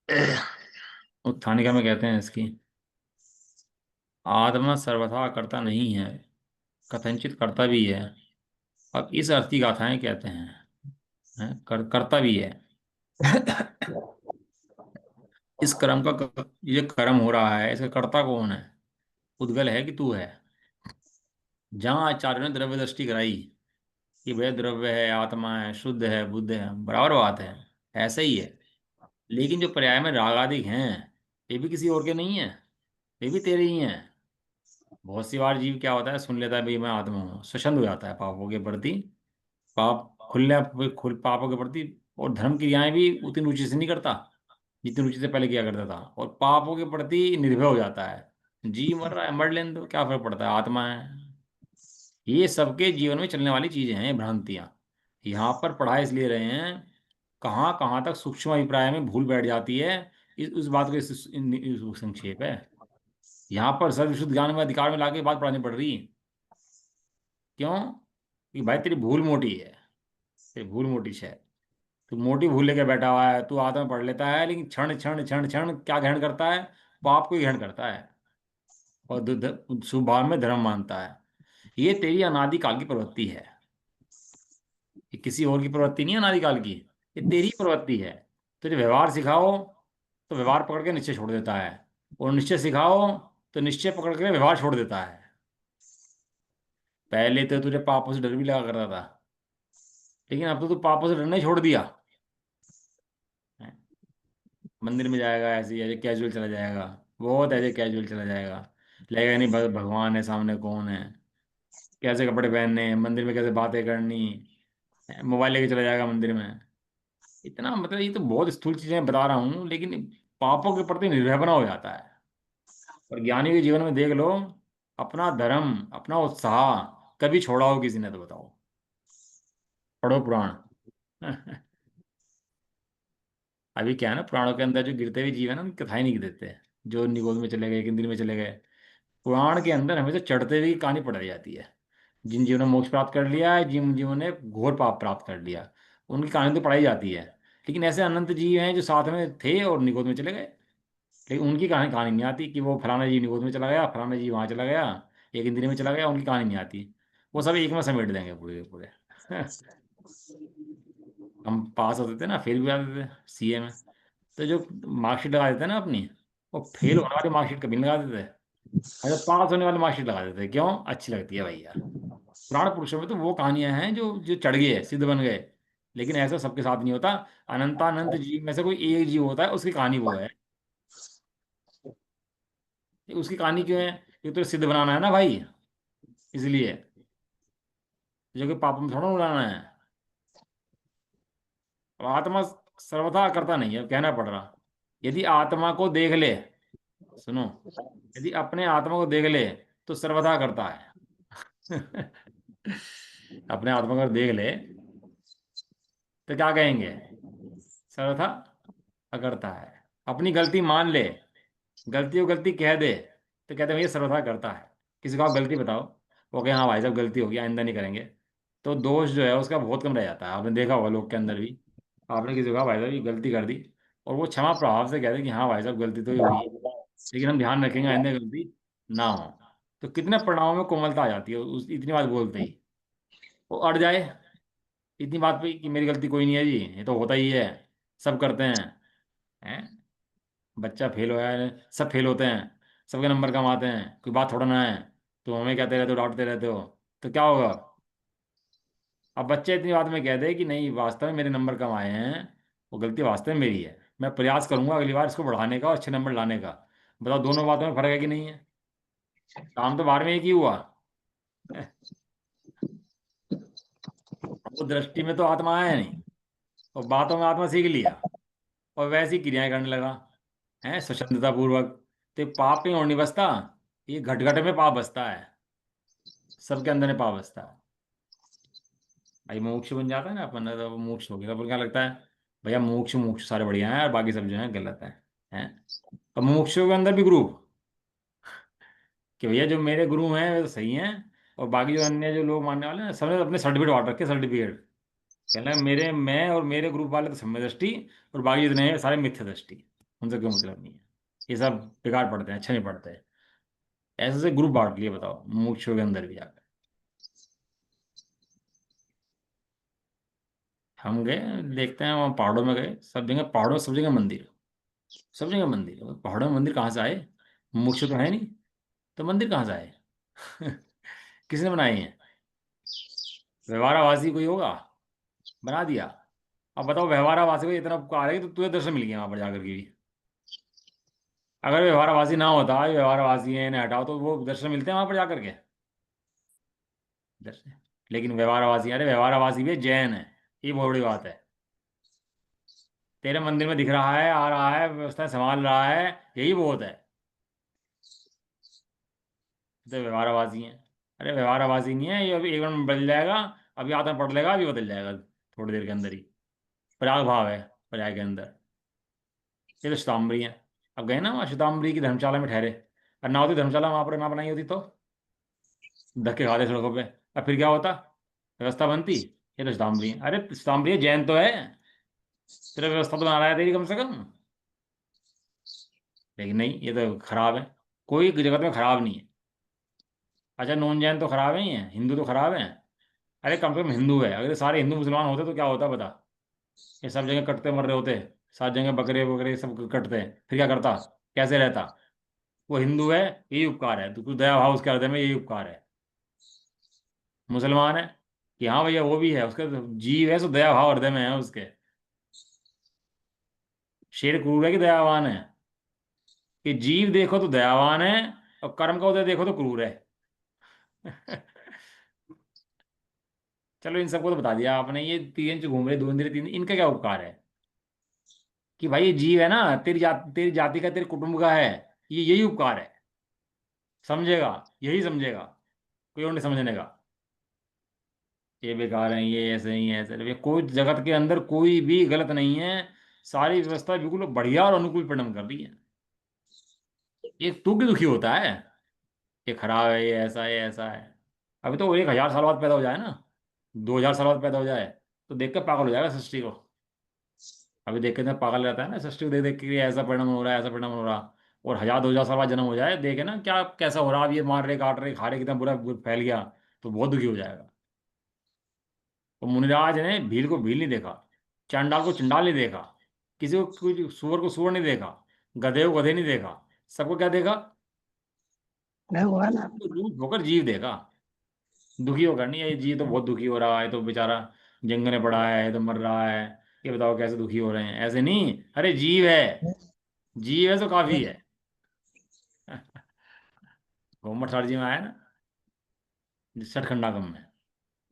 उत्थानिका में कहते हैं इसकी, आत्मा सर्वथा करता नहीं है, कथनचित करता भी है। अब इस अर्थ की गाथाएं कहते हैं, करता भी है। इस कर्म का ये कर्म हो रहा है, इसका कर्ता कौन है? उद्गल है कि तू है? जहां आचार्य ने द्रव्य दृष्टि कराई कि वह द्रव्य है, आत्मा है, शुद्ध है, बुद्ध है, बराबर बात है, ऐसा ही है। लेकिन जो पर्याय में रागादिक हैं, ये भी किसी और के नहीं है, ये भी तेरे ही हैं। बहुत सी बार जीव क्या होता है, सुन लेता है भाई मैं आत्मा हूँ, स्वच्छंद हो जाता है पापों के प्रति। पाप खुलने खुल पापों के प्रति, और धर्म क्रियाएं भी उतनी रुचि से नहीं करता जितनी रुचि से पहले किया करता था, और पापों के प्रति निर्भय हो जाता है। जी मर रहा है, मर लेने दो, क्या फर्क पड़ता है, आत्मा है। ये सबके जीवन में चलने वाली चीजें हैं, ये भ्रांतियां। यहाँ पर पढ़ा इसलिए रहे हैं, कहाँ कहाँ तक सूक्ष्म अभिप्राय में भूल बैठ जाती है। उस बात को संक्षेप है। यहाँ पर सर्वविशुद्ध ज्ञान में अधिकार में लाके बात पढ़ानी पड़ रही है। क्यों? कि भाई तेरी भूल मोटी है, तेरी भूल मोटी है। तू मोटी भूल लेके बैठा हुआ है, तू आत्मा पढ़ लेता है, लेकिन क्षण क्षण क्षण क्षण क्या ग्रहण करता है? पाप को ही ग्रहण करता है, और शुभ भाव में धर्म मानता है। ये तेरी अनादि काल की प्रवृत्ति है, ये किसी और की प्रवृत्ति नहीं है अनादि काल की, ये तेरी प्रवृत्ति है। तुझे व्यवहार सिखाओ तो व्यवहार पकड़ के निश्चय छोड़ देता है, और निश्चय सिखाओ तो निश्चय पकड़ के व्यवहार छोड़ देता है। पहले तो तुझे पापों से डर भी लगा करता था, लेकिन अब तो तू पापों से डरना ही छोड़ दिया है। मंदिर में जाएगा ऐसे ही, ऐसे कैजुअल चला जाएगा, बहुत ऐसे कैजुअल चला जाएगा। लगेगा नहीं भगवान है सामने, कौन है, कैसे कपड़े पहनने हैं, मंदिर में कैसे बातें करनी, मोबाइल लेके चला जाएगा मंदिर में। इतना मतलब ये तो बहुत स्थूल चीजें बता रहा हूँ, लेकिन पापों के प्रति निर्भय बना हो जाता है। और ज्ञानी के जीवन में देख लो, अपना धर्म, अपना उत्साह कभी छोड़ा हो किसी ने तो बताओ? पढ़ो पुराण। अभी क्या है ना, पुराणों के अंदर जो गिरते हुए जीव है ना, उनकी कथाएं नहीं देते, जो निगोद में चले गए, इंद्र में चले गए। पुराण के अंदर हमेशा चढ़ते हुए की कहानी पढ़ाई जाती है। जिन जीवों ने मोक्ष प्राप्त कर लिया है, जिन जीवों ने घोर पाप प्राप्त कर लिया, उनकी कहानी तो पढ़ाई जाती है। लेकिन ऐसे अनंत जीव हैं जो साथ में थे और निगोद में चले गए, लेकिन उनकी कहानी कहानी नहीं आती कि वो फलाना जीव निगोद में चला गया, फलाना जीव वहाँ चला गया, एक इंद्रिय में चला गया, उनकी कहानी नहीं आती। वो सब एक में समेट देंगे पूरे के पूरे। हम पास होते थे ना, फेल भी आते थे सीए में, तो जो मार्कशीट लगा देते ना अपनी, वो फेल होने वाली मार्कशीट कभी नहीं लगा देते, अच्छा पास होने वाली मार्कशीट लगा देते। क्यों? अच्छी लगती है भैया। पुराण पुरुषों में तो वो कहानियां हैं जो जो चढ़ गए, सिद्ध बन गए। लेकिन ऐसा सबके साथ नहीं होता। अनंतानंत जीव में से कोई एक जीव होता है, उसकी कहानी वो है। ये उसकी कहानी क्यों है? ये तो सिद्ध बनाना है ना भाई, इसलिए। जो कि पाप में थोड़ा उड़ाना है। अब आत्मा सर्वथा करता नहीं है, कहना पड़ रहा। यदि आत्मा को देख ले, सुनो, यदि अपने आत्मा को देख ले तो सर्वथा करता है। अपने आत्मा को देख ले तो क्या कहेंगे? सर्वथा अकर्ता है। अपनी गलती मान ले, गलती को गलती कह दे, तो कहते हैं ये सर्वथा करता है। किसी को आप गलती बताओ, वो कहे हाँ भाई साहब गलती होगी, आइंदा नहीं करेंगे, तो दोष जो है उसका बहुत कम रह जाता है। आपने देखा होगा लोग के अंदर भी, आपने किसी को कहा भाई साहब ये गलती कर दी, और वो क्षमा प्रभाव से कहते कि हाँ भाई साहब गलती तो ही हुई है, लेकिन हम ध्यान रखेंगे आइंदा गलती ना हो। तो कितने परिणामों में कोमलता आ जाती है उस इतनी बात बोलते ही। वो अड़ जाए इतनी बात पे कि मेरी गलती कोई नहीं है जी, ये तो होता ही है, सब करते हैं। बच्चा फेल हो है, सब फेल होते हैं, सबके नंबर कम आते हैं, कोई बात थोड़ा ना है। तो हमें कहते रहते हो, डांटते रहते हो, तो क्या होगा? अब बच्चे इतनी बात में कह दे कि नहीं वास्तव में मेरे नंबर कम आए हैं, वो गलती वास्तव में मेरी है, मैं प्रयास करूंगा अगली बार इसको बढ़ाने का और अच्छे नंबर लाने का। बताओ दोनों बातों में फर्क है कि नहीं है? काम तो बाहर में एक ही हुआ। वो दृष्टि में तो आत्मा आया नहीं, और बातों में आत्मा सीख लिया, और वैसी क्रियाएं करने लगा है स्वच्छंदता पूर्वक। तो ये पाप में और नहीं बसता, ये घट घट में पाप बसता है, सबके अंदर में पाप बसता है। भाई मोक्ष बन जाता है ना अपन, तो वो मोक्ष हो गया, तो अपन क्या लगता है, भैया मोक्ष मोक्ष सारे बढ़िया हैं और बाकी सब जो है गलत है। अब मोक्षों के अंदर भी ग्रुप, कि भैया जो मेरे गुरु हैं वे तो सही हैं, और बाकी जो अन्य जो लोग मानने वाले हैं सबने अपने सर्टिफिकेट बांट रखे, सर्टिफिकेट। कहना है मेरे मैं और मेरे ग्रुप वाले तो सम्य दृष्टि, और बाकी जितने हैं सारे मिथ्या दृष्टि। उनसे कोई मतलब नहीं है। ये सब बेकार पढ़ते हैं, अच्छे नहीं पढ़ते। ऐसे से ग्रुप बांट लिए, बताओ, मुमुक्षुओं के अंदर भी जाकर। हम गए, देखते हैं वहाँ पहाड़ों में गए, सब जगह पहाड़ों, सब जगह मंदिर, सब जगह मंदिर। पहाड़ों में मंदिर कहाँ से आए? मुमुक्षु तो है नहीं, तो मंदिर कहाँ से आए? किसने बनाए हैं? व्यवहारावासी कोई होगा, बना दिया। अब बताओ, व्यवहारावासी को इतना उपकार है कि तो तुझे दर्शन मिल गया वहां पर जाकर के भी। अगर व्यवहारावासी ना होता, ये व्यवहारावासी है इन्हें हटाओ, तो वो दर्शन मिलते हैं वहां पर जाकर के? दर्शन। लेकिन व्यवहारावासी, अरे व्यवहारावासी भी जैन है, ये बहुत बड़ी बात है। तेरे मंदिर में दिख रहा है, आ रहा है, व्यवस्था संभाल रहा है, यही बहुत है। तो व्यवहारावासी है। अरे व्यवहारावासी नहीं है ये, अभी एक बार में बदल जाएगा। अभी आत्मा पढ़ लेगा, अभी बदल जाएगा थोड़ी देर के अंदर ही। प्रयाग भाव है प्रयाग के अंदर। ये तो शताम्बरी है। अब गए ना वहाँ शताम्बरी की धर्मशाला में ठहरे। और ना होती धर्मशाला वहां पर, ना बनाई होती तो धक्के खाते सड़कों पे। अब फिर क्या होता? व्यवस्था बनती। ये तो शताम्बरी है, अरे शताम्बरी है, जैन तो है। तेरा व्यवस्था तो बना रहा है तेरी, कम से कम। लेकिन नहीं, ये तो खराब है। कोई जगत में खराब नहीं है। अच्छा, नॉन जैन तो खराब है ही है, हिंदू तो खराब है। अरे कम से कम हिंदू है। अगर ये सारे हिंदू मुसलमान होते तो क्या होता बता? ये सब जगह कटते मर रहे होते। सात जगह बकरे बकरे सब कटते, फिर क्या करता? कैसे रहता? वो हिंदू है, यही उपकार है, तो कुछ दया भाव उसके हृदय में, यही उपकार है। मुसलमान है, कि हाँ भैया वो भी है, उसका तो जीव है, सो दया भाव हृदय में है उसके। शेर क्रूर है कि दयावान है? कि जीव देखो तो दयावान है, और कर्म का उदय देखो तो क्रूर है। चलो, इन सबको तो बता दिया आपने। ये तीन जो घूम रहे, दो इंद्रिय तीन, इनका क्या उपकार है? कि भाई ये जीव है ना, तेरी जाति का, तेरे कुटुंब का है, ये यही उपकार है। समझेगा, यही समझेगा, कोई और नहीं समझने का। ये बेकार है, ये ऐसे ही है, ऐसे ये कोई जगत के अंदर कोई भी गलत नहीं है। सारी व्यवस्था बिल्कुल बढ़िया और अनुकूल परिणाम कर रही है। ये तू भी दुखी होता है, ये खराब है, ये ऐसा है, ये ऐसा है। अभी तो 1,000 साल बाद पैदा हो जाए ना, 2,000 साल बाद पैदा हो जाए, तो देख कर पागल हो जाएगा सृष्टि को। अभी देख के इतना पागल रहता है ना सृष्टि को देख देख के, ये ऐसा परिणाम हो रहा है, ऐसा परिणाम हो रहा। और 1,000 2,000 साल बाद जन्म हो जाए, देखे ना क्या कैसा हो रहा, अब ये मार रहे, काट रहे, खा रहे, कितना बुरा फैल गया, तो बहुत दुखी हो जाएगा। तो मुनिराज ने भील को भील नहीं देखा, चांडाल को चंडाल नहीं देखा, किसी को कुछ, सुअर को सुअर नहीं देखा, गधे को गधे नहीं देखा। सबको क्या देखा? भगवान। रूप होकर जीव देखा। दुखी होकर नहीं, ये जीव तो बहुत दुखी हो रहा है, तो बेचारा जंगल में पड़ा है, तो मर रहा है, ये बताओ कैसे दुखी हो रहे हैं? ऐसे नहीं, अरे जीव है, जीव है तो काफी है। होमर जी में आया ना, षटखंडागम में।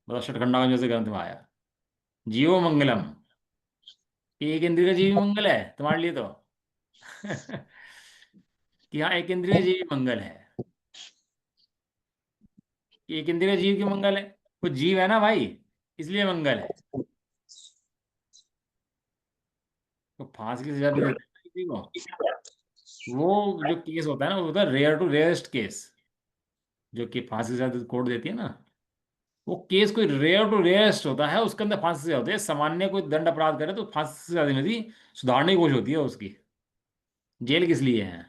मतलब षटखंडागम जैसे ग्रंथ में आया, जीवो मंगलम। एक इंद्रिय का जीव ही मंगल है तुम्हारे लिए तो। कि हाँ, एक इंद्रिय जीव ही मंगल है। एक इंद्रिय जीव की मंगल है। वो जीव है ना भाई, इसलिए मंगल है। तो फांसी की सजा दे देते हैं ना किसी को। वो जो केस होता है ना, वो होता है रेयर टू रेयरेस्ट केस। जो कि फांसी की सजा कोर्ट देती है ना, वो केस कोई रेयर टू रेयरेस्ट होता है, उसके अंदर फांसी सजा होती है। सामान्य कोई दंड अपराध करे तो फांसी की सजा नहीं होती, सुधारने की कोशिश होती है उसकी। जेल किस लिए है?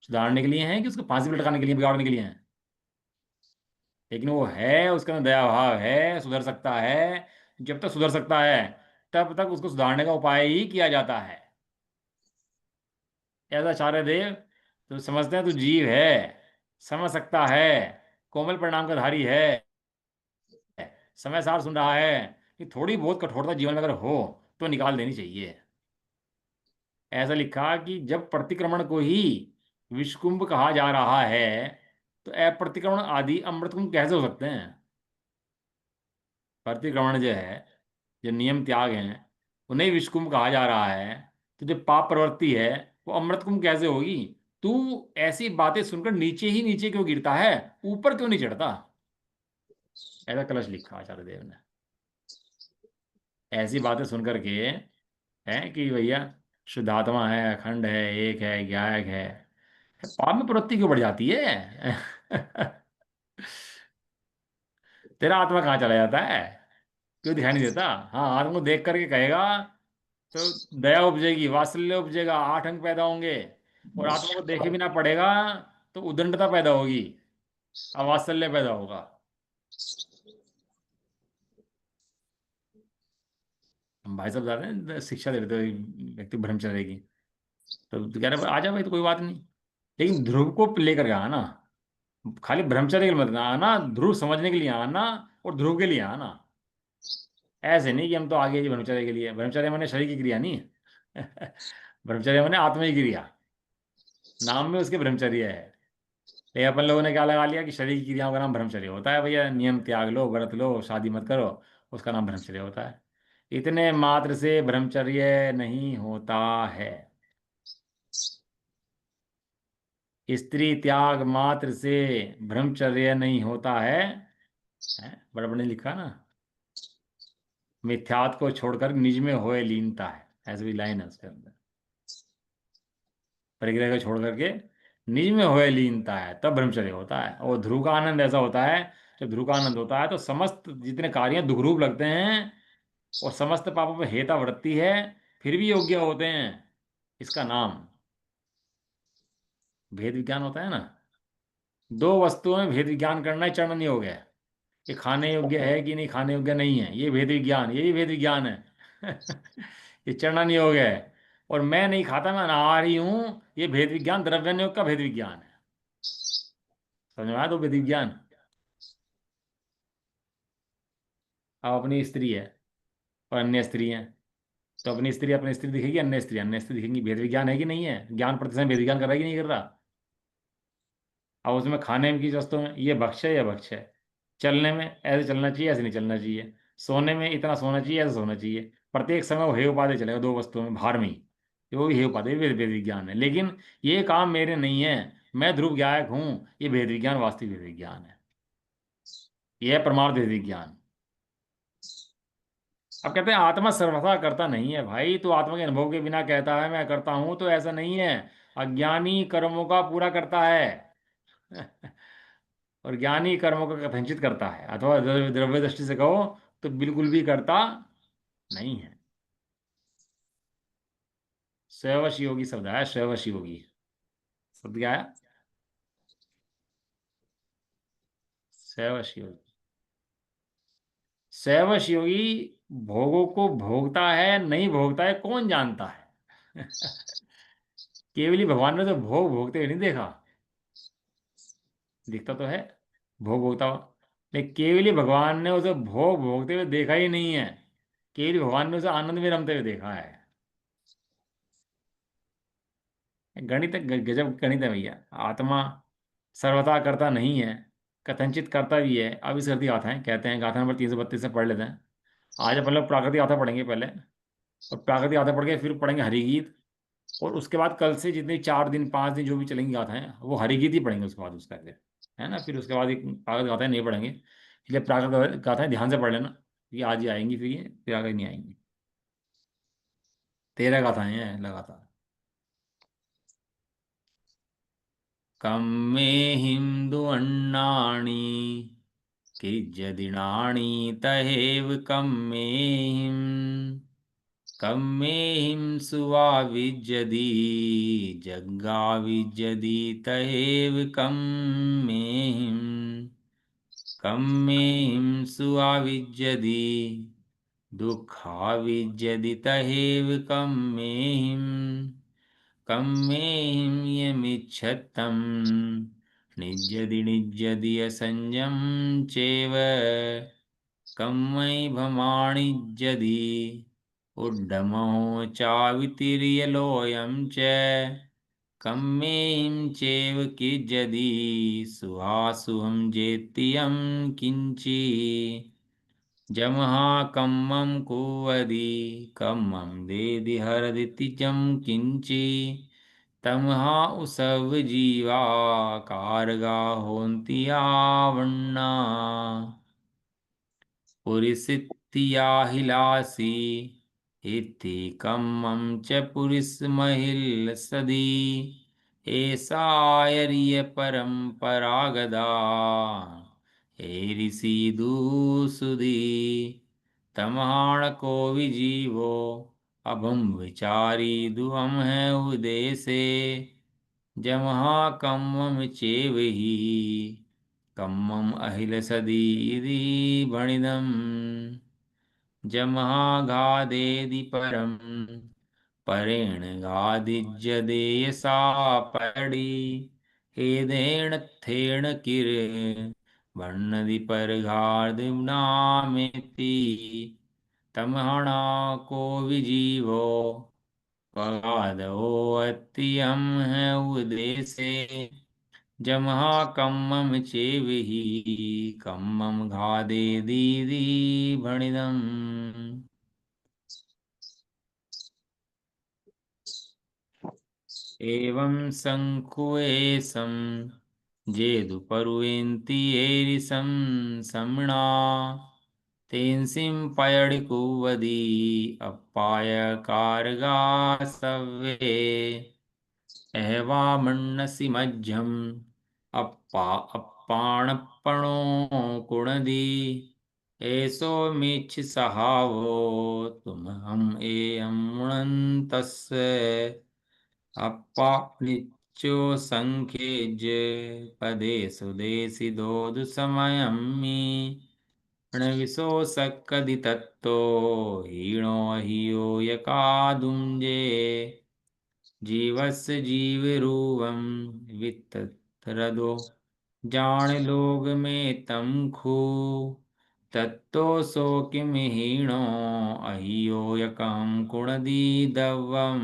सुधारने के लिए है कि उसको फांसी पर लटकाने के लिए, बिगाड़ने के लिए है? लेकिन वो है, उसके अंदर दया भाव है, सुधर सकता है। जब तक सुधर सकता है, तब तक उसको सुधारने का उपाय ही किया जाता है। ऐसा आचार्य देव, तो समझते हैं तू जीव है, समझ सकता है, कोमल परिणाम का धारी है, समय सार सुन रहा है, कि थोड़ी बहुत कठोरता जीवन में अगर हो तो निकाल देनी चाहिए। ऐसा लिखा कि जब प्रतिक्रमण को ही विषकुंभ कहा जा रहा है, तो अप्रतिक्रमण आदि अमृतकुंभ कैसे हो सकते हैं? प्रतिक्रमण जो है, जो नियम त्याग हैं, उन्हें विषकुंभ कहा जा रहा है। तो जो पाप प्रवृत्ति है, वो अमृत कुंभ कैसे होगी? तू ऐसी बातें सुनकर नीचे ही नीचे क्यों गिरता है, ऊपर क्यों नहीं चढ़ता? ऐसा कलश लिखा आचार्य देव ने। ऐसी बातें सुन करके है कि भैया शुद्धात्मा है, अखंड है, एक है, ज्ञायक है, पाप में प्रवृत्ति क्यों बढ़ जाती है? तेरा आत्मा कहाँ चला जाता है? क्यों दिखाई नहीं देता? हाँ, आत्मा को देख करके कहेगा तो दया उपजेगी, वात्सल्य उपजेगा, 8 अंग पैदा होंगे। और आत्मा को देखे बिना पढ़ेगा तो उदंडता पैदा होगी, अवात्सल्य पैदा होगा। हम भाई साहब जाते हैं शिक्षा दे रहे थे व्यक्ति ब्रह्मचर्य की। तो कह रहे आ जा भाई, तो कोई बात नहीं, लेकिन ध्रुव को लेकर के आना, खाली ब्रह्मचर्य के लिए मत आना, ध्रुव समझने के लिए आना, और ध्रुव के लिए आना। ऐसे नहीं कि हम तो आगे जी ब्रह्मचर्य के लिए, ब्रह्मचर्य मैंने शरीर की क्रिया नहीं है। ब्रह्मचर्य मैंने आत्मा की क्रिया, नाम में उसके ब्रह्मचर्य है। लेकिन अपन लोगों ने क्या लगा लिया कि शरीर की क्रियाओं का नाम ब्रह्मचर्य होता है, भैया नियम त्याग लो, व्रत लो, शादी मत करो, उसका नाम ब्रह्मचर्य होता है। इतने मात्र से ब्रह्मचर्य नहीं होता है। स्त्री त्याग मात्र से ब्रह्मचर्य नहीं होता है? बड़ा बड़ा लिखा ना, मिथ्यात को छोड़कर निज में होए लीनता है, ऐसी भी लाइन है उसके अंदर। परिग्रह को छोड़ करके निज में होए लीनता है, तब ब्रह्मचर्य होता है। और ध्रुव का आनंद ऐसा होता है, जब ध्रुव का आनंद होता है तो समस्त जितने कार्य दुखरूप लगते हैं और समस्त पापों पर हेता वृत्ति है, फिर भी योग्य होते हैं, इसका नाम भेद विज्ञान होता है ना। दो वस्तुओं में भेद विज्ञान करना ही चरण नहीं हो गया। ये खाने योग्य है कि नहीं, खाने योग्य नहीं है, ये भेद विज्ञान, ये भी भेद विज्ञान है। ये चढ़ना नहीं हो गया है। और मैं नहीं खाता, मैं नहा रही हूं, ये भेद विज्ञान द्रव्यनियोग का भेद विज्ञान है। समझ में आया? तो भेद विज्ञान। अब अपनी स्त्री है और अन्य स्त्री है, तो अपनी स्त्री दिखेगी, अन्य स्त्री दिखेंगी, भेद विज्ञान है कि नहीं है? ज्ञान प्रतिशत भेद विज्ञान कर रहा है कि नहीं कर रहा? अब उसमें खाने की वस्तु में ये भक्ष्य है या भक्ष्य है, चलने में ऐसे चलना चाहिए, ऐसे नहीं चलना चाहिए, सोने में इतना सोना चाहिए, ऐसे सोना चाहिए, प्रत्येक समय वो हेय उपाधि चलेगा दो वस्तुओं में, भार में ही। ये वो भी हेय उपाधि वेद वेद विज्ञान है, लेकिन ये काम मेरे नहीं है, मैं ध्रुव गायक हूँ, ये भेद विज्ञान वास्तविक भेद विज्ञान है। ये है परमार्थ भेद विज्ञान। अब कहते हैं आत्मा सर्वथा करता नहीं है। भाई तू आत्मा के अनुभव के बिना कहता है मैं करता हूं, तो ऐसा नहीं है। अज्ञानी कर्मों का पूरा करता है। और ज्ञानी कर्मों का कथंचित करता है, अथवा द्रव्य दृष्टि से कहो तो बिल्कुल भी करता नहीं है। स्ववश योगी शब्द आया, स्ववश योगी शब्द क्या आया? स्ववश योगी। स्ववश योगी भोगों को भोगता है नहीं भोगता है कौन जानता है? केवली भगवान ने तो भोग भोगते हुए नहीं देखा, दिखता तो है भोग भोगता हुआ, लेकिन केवली भगवान ने उसे भोग भोगते हुए देखा ही नहीं है, केवली भगवान ने उसे आनंद में रमते हुए देखा है। गणित गजब गणित है भैया। आत्मा सर्वथा करता नहीं है, कथनचित करता भी है। अब इस करती गाथाएं कहते हैं, गाथा नंबर 332 से पढ़ लेते हैं। आज अपन लोग प्राकृतिक गाथा पढ़ेंगे पहले, और प्राकृतिक गाथा पढ़ के फिर पढ़ेंगे हरिगीत। और उसके बाद कल से जितनी 4 दिन 5 दिन जो भी चलेंगी गाथाएं, वो हरिगीत ही पढ़ेंगे उसके बाद उसका फिर, है ना। फिर उसके बाद एक प्राकृतिक गाथाएं नहीं पढ़ेंगे, इसलिए प्राकृतिक गाथाएं ध्यान से पढ़ लेना, ये आज ही आएंगी, फिर ये फिर आगे नहीं आएंगी। 13 गाथाएं हैं लगातार। कम में हिंदु अन्नाणी किज्जदिनानि तहेव कम्मेहिं कम्मेहिं सुवाविज्जति जग्गाविज्जति तहेव कम्मेहिं कम्मेहिं सुवाविज्जति दुःखाविज्जति तहेव कम्मेहिं कम्मेहिं यमिच्छतं निज्जति निज्जति असंजं चैव कम्मयि भमाणिज्यति उड्डमो चावितिर्यलोऽयं च कम्मेहिं चैव किज्जति सुहासुहं जेत्ययं किञ्चि जमहा कम्मं कुवदि कम्मं देदि हरदिति जं किञ्चि तमहा उसव जीवा कारगा होन्ति आवन्ना पुरिसित्याहिलासि इति कम्मं च पुरिसमहिलसदि एषायर्य परम्परागदा एरिसीदुसुधि तमहाणको विजीवो अभम विचारी दुअम है उदेसे, जमहा कम्मम चेवही, कम्मम अहिल सदीरी भणिदम, जमहा गादेदि परम, परेण गादिज्यदेय सा पड़ी, हेदेण थेण किर, वर्णदि पर नामेति, तमहणा को विजीवो, पगाधो अत्यम है उदेसे, जमहा कम्मम चेविहि, कम्मम घादे दीदी भणिदम। एवं शंकुएसम जेदुपरुवेन्ति एरिसं सम्णा, तेनसिं पयडिकुवदी अप्पाय कारगा सव्वे, एवामन्नसि मध्यम अप्पाणप्पणो कुणदी, एसो मीच्छ सहावो तुम हम एयं मुणन्तस्य, अप्पा निच्चो संख्येज पदे सुदेशि दोदु समयम्मि, णविसो सक्कदि तत्तो हीणो हियो यकादुञ्जे, जीवस्य जीवरूपं वितरदो जान लोग में तम खू, तत्तो सो किम हीणो अहियो यकम कुणदी दवम,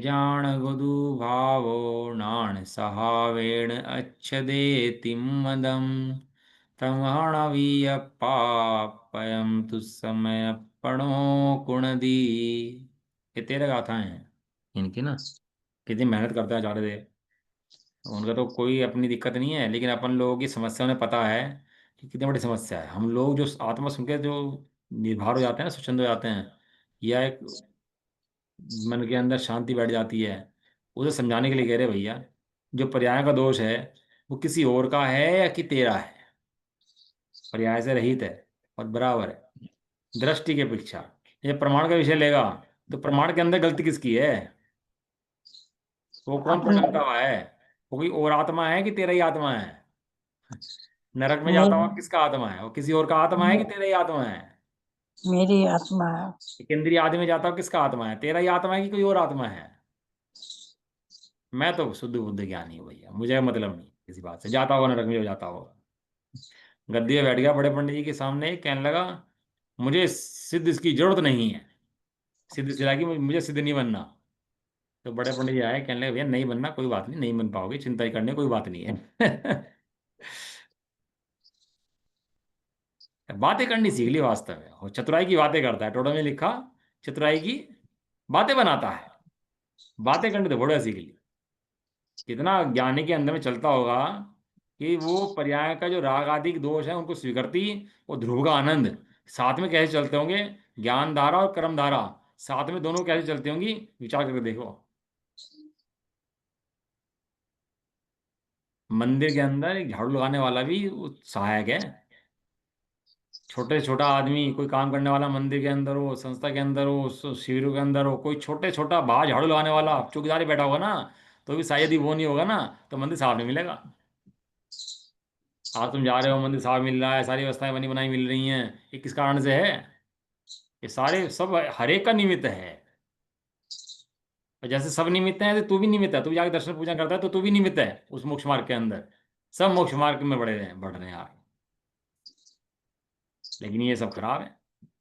जान गुदु भावो नाण सहावेण अच्छदे तिम्मदम, तमहणवीय पापयम तुस्समय पणो कुणदी। ये 13 गाथाएं हैं इनकी ना। कितनी मेहनत करते हैं आचार्य देव। उनका तो कोई अपनी दिक्कत नहीं है, लेकिन अपन लोगों की समस्या उन्हें पता है कि कितनी बड़ी समस्या है। हम लोग जो आत्मा सुन के जो निर्भर हो जाते हैं ना, स्वच्छंद हो जाते हैं, या एक मन के अंदर शांति बैठ जाती है, उसे समझाने के लिए कह रहे भैया, जो पर्याय का दोष है वो किसी और का है या कि तेरा है, पर्याय से रहित है और बराबर है। दृष्टि की अपेक्षा, ये प्रमाण का विषय लेगा तो प्रमाण के अंदर गलती किसकी है? वो कौन अपनी। प्रमाणता हुआ है? वो कोई और आत्मा है कि तेरा ही आत्मा है? नरक में जाता हुआ मेरी किसका आत्मा है? वो किसी और का आत्मा है कि तेरा ही आत्मा है? मेरी आत्मा है। एक इंद्रिय आदि में जाता हुआ किसका आत्मा है? तेरा ही आत्मा है कि कोई और आत्मा है? मैं तो शुद्ध बुद्ध ज्ञानी हूँ भैया, मुझे मतलब नहीं किसी बात से, जाता होगा नरक में जो जाता होगा। गद्दी में बैठ गया बड़े पंडित जी के सामने, कहने लगा मुझे सिद्ध इसकी जरूरत नहीं है, सिद्ध सिला की मुझे सिद्ध नहीं बनना। तो बड़े पंडित जी आए, कहने लगे भैया नहीं बनना कोई बात नहीं, नहीं बन पाओगे, चिंता ही करने कोई बात नहीं है। बातें करनी सीख ली वास्तव में, और चतुराई की बातें करता है, टोटो में लिखा, चतुराई की बातें बनाता है। बातें करनी तो बड़ा सीख ली। कितना ज्ञानी के अंदर में चलता होगा कि वो पर्याय का जो राग आदि के दोष है उनको स्वीकृति और ध्रुव का आनंद साथ में कैसे चलते होंगे, ज्ञान धारा और कर्म धारा साथ में दोनों कैसे चलती होंगी, विचार करके देखो। मंदिर के अंदर एक झाड़ू लगाने वाला भी सहायक है। छोटे से छोटा आदमी कोई काम करने वाला मंदिर के अंदर हो, संस्था के अंदर हो, शिविरों के अंदर हो, कोई छोटे छोटा बाहर झाड़ू लगाने वाला चौकीदार ही बैठा होगा ना, तो भी शायद ही वो नहीं होगा ना, तो मंदिर साफ नहीं मिलेगा। आज तुम जा रहे हो मंदिर साफ मिल रहा है, सारी व्यवस्थाएं बनी बनाई मिल रही हैं, ये किस कारण से है? ये सारे सब हर एक का निमित्त है। और जैसे सब निमित्त हैं, ऐसे तू भी निमित्त है, तू जाके दर्शन पूजा करता है तो तू भी निमित्त है उस मोक्ष मार्ग के अंदर। सब मोक्ष मार्ग में बढ़ रहे हैं यार। लेकिन ये सब खराब है,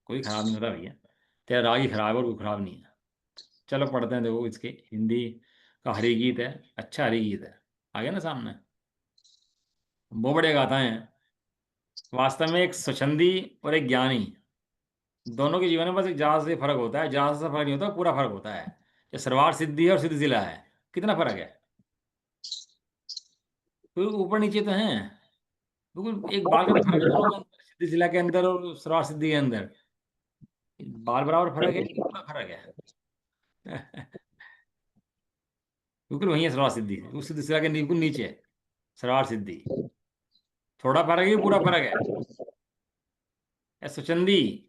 कोई खराब नहीं होता भैया। तेरा राग ही खराब है और कोई खराब नहीं है। चलो पढ़ते हैं, देखो इसके हिंदी का हरि गीत है, अच्छा हरि गीत है, आ गया ना सामने। वो बड़े गाथाएं हैं। वास्तव में एक स्वच्छंदी और एक ज्ञानी, दोनों के जीवन में बस एक जहाज से फर्क होता है, जहाज से फर्क नहीं होता, पूरा फर्क होता है। जो सर्वार सिद्धि है और सिद्ध जिला है, कितना फर्क है? कोई ऊपर नीचे तो है, बिल्कुल एक बाल का तो फर्क है दोनों के अंदर, सिद्धि जिला के अंदर और सर्वार सिद्धि के अंदर। बाल बराबर फर्क है कि पूरा फर्क है? बिल्कुल वही है सर्वार सिद्धि, उस सिद्धि जिला के बिल्कुल नीचे है सर्वार सिद्धि। थोड़ा फर्क है कि पूरा फर्क है? स्वचंदी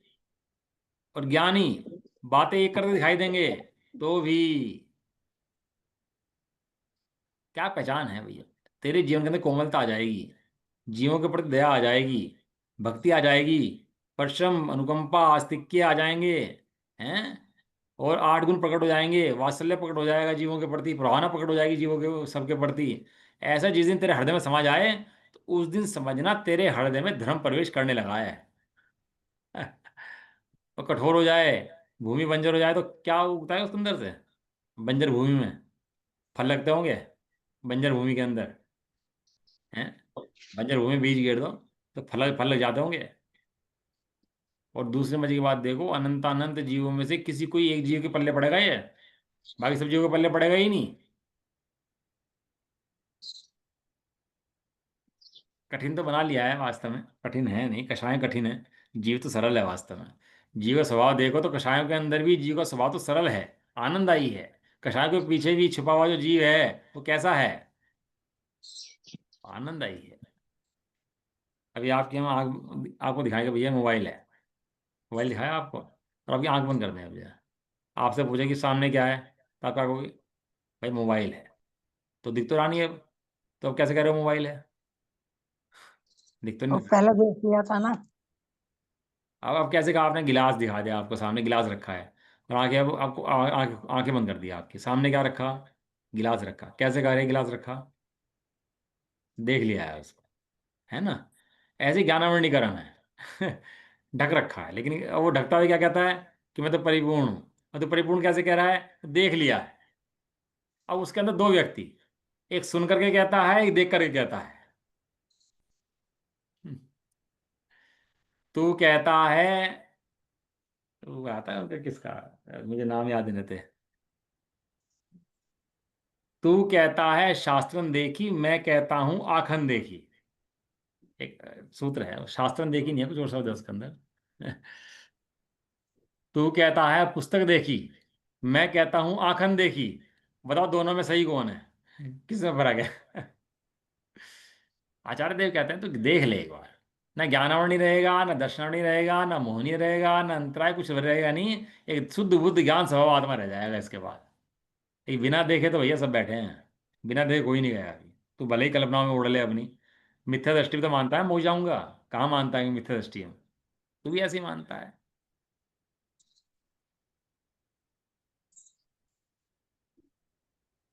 और ज्ञानी बातें एक करते दिखाई देंगे तो भी क्या पहचान है भैया। तेरे जीवन के अंदर कोमलता आ जाएगी, जीवों के प्रति दया आ जाएगी, भक्ति आ जाएगी, परिश्रम, अनुकंपा, आस्तिक्य आ जाएंगे, हैं। और 8 गुण प्रकट हो जाएंगे, वात्सल्य प्रकट हो जाएगा जीवों के प्रति, प्रभावना प्रकट हो जाएगी जीवों के सबके प्रति। ऐसा जिस दिन तेरे हृदय में समा जाए, तो उस दिन समझना तेरे हृदय में धर्म प्रवेश करने लगा है। और कठोर हो जाए, भूमि बंजर हो जाए, तो क्या उगता है उसके अंदर से? बंजर भूमि में फल लगते होंगे, बंजर भूमि के अंदर, हैं। बंजर भूमि में बीज गिर दो तो फल फल लग जाते होंगे। और दूसरे मजे की बात देखो, अनंत अनंत जीवों में से किसी कोई एक जीव के पल्ले पड़ेगा ये? बाकी सब जीवों के पल्ले पड़ेगा ही नहीं। कठिन तो बना लिया है, वास्तव में कठिन है नहीं, कषाय कठिन है। जीव तो सरल है वास्तव में। जीव का स्वभाव देखो तो कषायों के अंदर भी जीव का स्वभाव तो सरल है, आनंददायी है। कषाय के पीछे भी छुपा हुआ जो जीव है वो कैसा है? आनंददायी है। अभी आपके यहाँ आपको दिखाएगा भैया मोबाइल है, मोबाइल दिखाया आपको, और आपकी आंख बंद कर दें भैया। आपसे पूछे कि सामने क्या है, तो आप क्या कहोगे? भाई मोबाइल है। तो दिख तो रहा नहीं है अब। तो अब कैसे कह रहे हो मोबाइल है? दिख तो वो नहीं रहा। पहले देख लिया था ना। अब कैसे कहा आपने? गिलास दिखा दिया, आपको सामने गिलास रखा है, और आगे अब आपको आंखें बंद कर दिया, आपके सामने क्या रखा? गिलास रखा। कैसे कह रहे हैं गिलास रखा? देख लिया है उसको, है ना। ऐसे ही ज्ञानावरणीकरण है। ढक रखा है, लेकिन वो ढकता हुआ क्या कहता है? कि मैं तो परिपूर्ण हूँ। और तो परिपूर्ण कैसे कह रहा है? देख लिया है। अब उसके अंदर दो व्यक्ति, एक सुन करके कहता है, एक देख करके कहता है। तू कहता है, वो आता है उनका किसका, मुझे नाम याद नहीं रहते। तू कहता है शास्त्रन देखी, मैं कहता हूं आखन देखी। एक सूत्र है, शास्त्रन देखी नहीं है, कुछ और शब्द है उसके अंदर। तू कहता है पुस्तक देखी, मैं कहता हूं आखन देखी। बताओ दोनों में सही कौन है? किसमें फर्क है? आचार्य देव कहते हैं तो देख ले एक बार। ना ज्ञानावरणी रहेगा, ना दर्शनावरणी रहेगा, ना मोहनी रहेगा, ना अंतराय, कुछ रहेगा नहीं। एक शुद्ध बुद्ध ज्ञान स्वभाव आत्मा रह जाएगा इसके बाद। ये बिना देखे तो भैया सब बैठे हैं, बिना देखे कोई नहीं गया अभी। तू भले ही कल्पनाओं में उड़ ले अपनी। मिथ्या दृष्टि भी तो मानता है, मैं हो जाऊंगा। कहाँ मानता है कि मिथ्या दृष्टि है? तू भी ऐसे ही मानता है।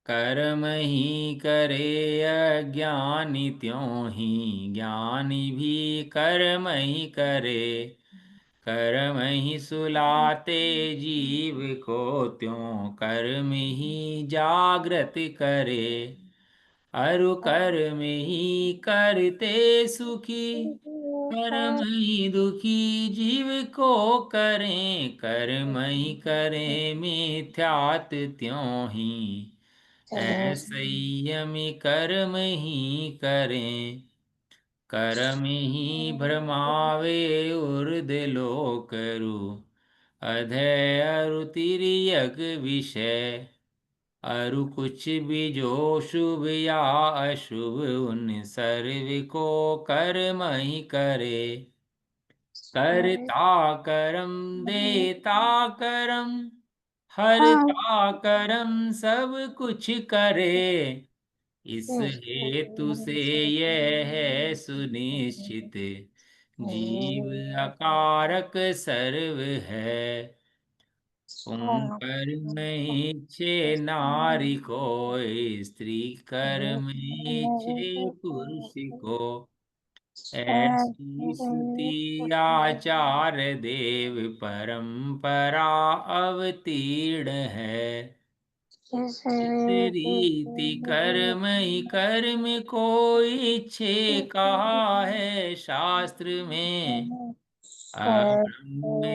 कर्म ही करे अज्ञानी, त्यों ही ज्ञानी भी कर्म ही करे। कर्म ही सुलाते जीव को, त्यों कर्म ही जागृत करे। अरु कर्म ही करते सुखी, कर्म ही दुखी जीव को करें। कर्म ही करें मिथ्यात, त्यों ही संयमी कर्म ही करें। कर्म ही भ्रमावे उर्द लोकरु, अधय अरु तिर्यक विषय। अरु कुछ भी जो शुभ या अशुभ, उन सर्व को कर्म ही करे। करता करम देता करम, हरता करम सब कुछ करे। इस हेतु से यह है सुनिश्चित, जीव अकारक सर्व है। तुम कर्म इच्छे नारी को, स्त्री कर्म इच्छे पुरुष को। ऐसी स्तुति आचार देव परंपरा अवतीर्ण है। इस रीति कर्म ही कर्म को इच्छे कहा है शास्त्र में।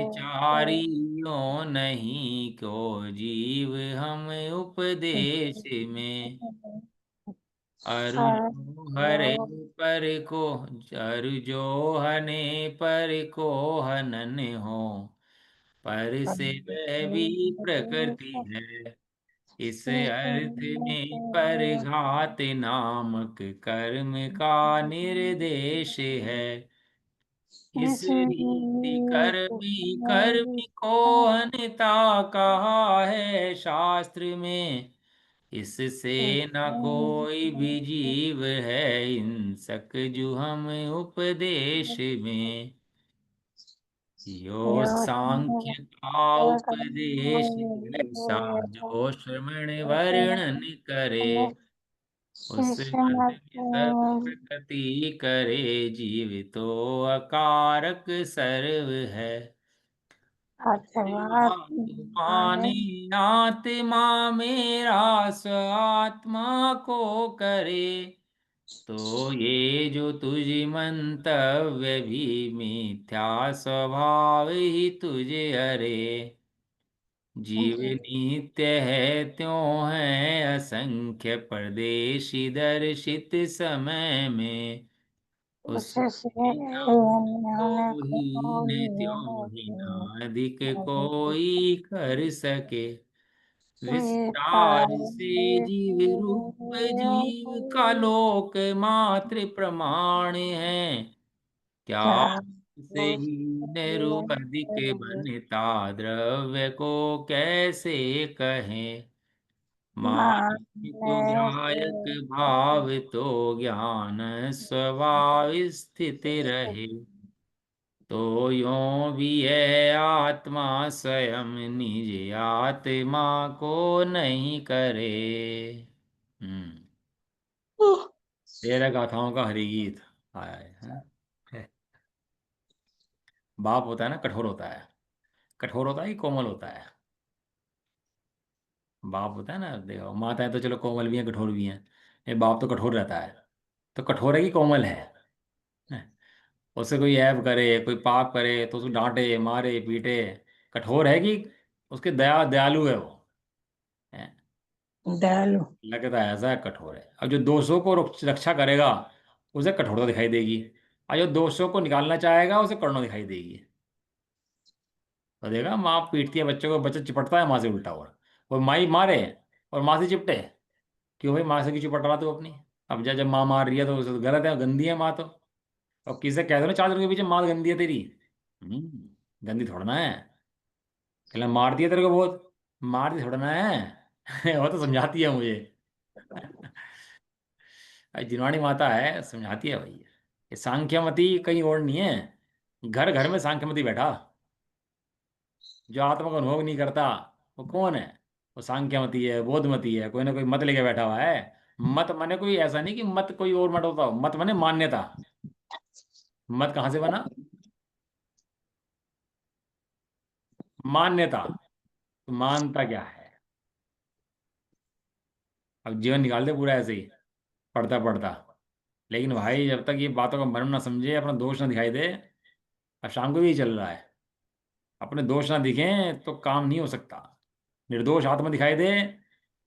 ब्रह्मचारियों नहीं को जीव हम उपदेश में। अर्जुन हरे पर को, अर्जो हने पर को हनन हो। पर से वह भी प्रकृति है, इस अर्थ में परघात नामक कर्म का निर्देश है। इस इसी रीति कर्मी तुम्हारी कर्मी को अनिता कहा है शास्त्र में। इससे न कोई भी जीव है हिंसक जो हम उपदेश में। यो सांख्य का उपदेश ऐसा जो श्रवण वर्णन करे। उस शिष्य मत मत में सब प्रगति करे। जीव तो अकारक सर्व है। अथवा माने आत्मा मेरा स्व आत्मा को करे। तो ये जो तुझ मंतव्य भी मिथ्या स्वभाव ही तुझे अरे। जीव नित्य है त्यों है असंख्य परदेशी दर्शित समय में। उससे उससे होने तो को ही ने त्यों ही ना अधिक कोई कर सके। विस्तार विस्तार से जीव रूप जीव का लोक मात्र प्रमाण है। क्या क्या से ही निरुपधिक बनता द्रव्य को कैसे कहें। मानिक मानने ग्राहक भाव तो ज्ञान स्वभाव स्थित रहे। तो यों भी है आत्मा स्वयं निज आत्मा को नहीं करे। तेरह गाथाओं का हरिगीत आया है। बाप होता है ना, कठोर होता है। कठोर होता है कि कोमल होता है। बाप होता है ना, देखो माताएं तो चलो कोमल भी हैं कठोर भी हैं। ये बाप तो कठोर रहता है। तो कठोर है कि कोमल है? उससे कोई ऐब करे कोई पाप करे तो उसको डांटे मारे पीटे। कठोर है कि उसके दयालु है वो। है? दयालु। लगता है ऐसा है, कठोर है। अब जो दोषों को रक्षा करेगा उसे कठोरता दिखाई देगी। और जो दोषों को निकालना चाहेगा उसे करुणा दिखाई देगी। तो देखा, माँ पीटती है बच्चों को, बच्चा चिपटता है माँ से उल्टा। और माई मारे और माँ से चिपटे। क्यों भाई, माँ से क्यों चिपट रहा तू अपनी? अब जब जब माँ मार रही है तो उसे तो गलत है, गंदी है माँ तो। अब किसे कह दो ना 4 दिन के पीछे माँ गंदी है तेरी। गंदी थोड़ा ना है। कहला मार दिया तेरे को बहुत। मार दी थोड़ा ना है। वो तो समझाती है मुझे। जिनवाणी माता है, समझाती है भाई। ये सांख्यमति कहीं और नहीं है। घर घर में सांख्यमति बैठा। जो आत्मा का अनुभव नहीं करता वो कौन है? वो सांख्यमति है, बोधमति है, कोई ना कोई मत लेके बैठा हुआ है। मत माने कोई ऐसा नहीं कि मत कोई और मत होता हो। मत माने मान्यता। मत कहाँ से बना? मान्यता। तो मानता क्या है? अब जीवन निकाल दे पूरा ऐसे ही, पढ़ता पढ़ता। लेकिन भाई जब तक ये बातों का मर्म ना समझे, अपना दोष ना दिखाई दे। अब शाम को भी यही चल रहा है। अपने दोष ना दिखें तो काम नहीं हो सकता। निर्दोष आत्मा दिखाई दे